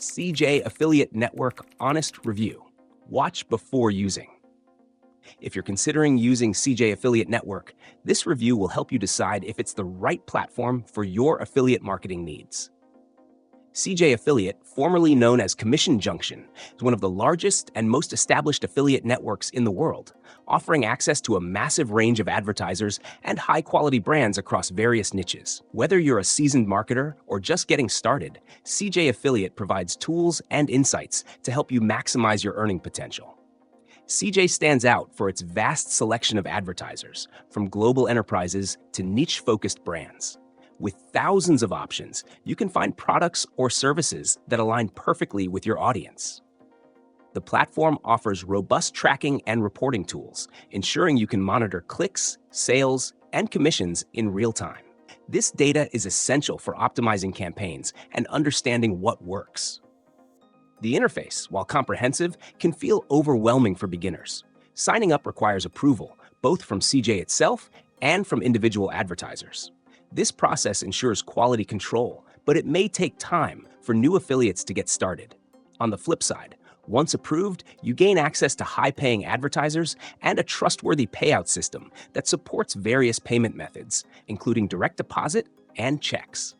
CJ Affiliate Network Honest Review. Watch before using. If you're considering using CJ Affiliate Network, this review will help you decide if it's the right platform for your affiliate marketing needs. CJ Affiliate, formerly known as Commission Junction, is one of the largest and most established affiliate networks in the world, offering access to a massive range of advertisers and high-quality brands across various niches. Whether you're a seasoned marketer or just getting started, CJ Affiliate provides tools and insights to help you maximize your earning potential. CJ stands out for its vast selection of advertisers, from global enterprises to niche-focused brands. With thousands of options, you can find products or services that align perfectly with your audience. The platform offers robust tracking and reporting tools, ensuring you can monitor clicks, sales, and commissions in real time. This data is essential for optimizing campaigns and understanding what works. The interface, while comprehensive, can feel overwhelming for beginners. Signing up requires approval, both from CJ itself and from individual advertisers. This process ensures quality control, but it may take time for new affiliates to get started. On the flip side, once approved, you gain access to high-paying advertisers and a trustworthy payout system that supports various payment methods, including direct deposit and checks.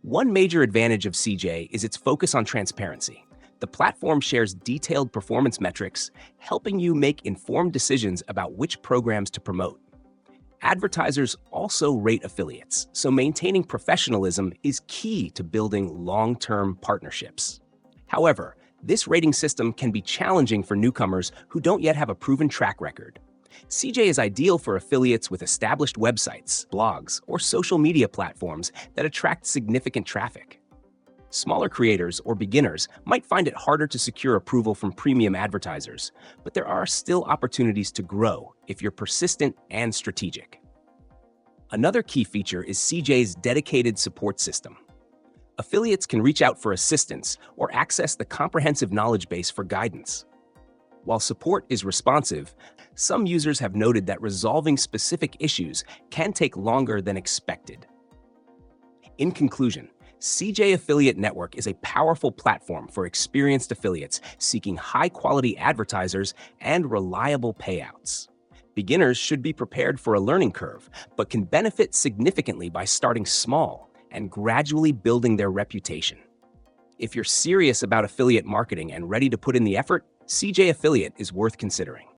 One major advantage of CJ is its focus on transparency. The platform shares detailed performance metrics, helping you make informed decisions about which programs to promote. Advertisers also rate affiliates, so maintaining professionalism is key to building long-term partnerships. However, this rating system can be challenging for newcomers who don't yet have a proven track record. CJ is ideal for affiliates with established websites, blogs, or social media platforms that attract significant traffic. Smaller creators or beginners might find it harder to secure approval from premium advertisers, but there are still opportunities to grow if you're persistent and strategic. Another key feature is CJ's dedicated support system. Affiliates can reach out for assistance or access the comprehensive knowledge base for guidance. While support is responsive, some users have noted that resolving specific issues can take longer than expected. In conclusion, CJ Affiliate Network is a powerful platform for experienced affiliates seeking high-quality advertisers and reliable payouts. Beginners should be prepared for a learning curve, but can benefit significantly by starting small and gradually building their reputation. If you're serious about affiliate marketing and ready to put in the effort, CJ Affiliate is worth considering.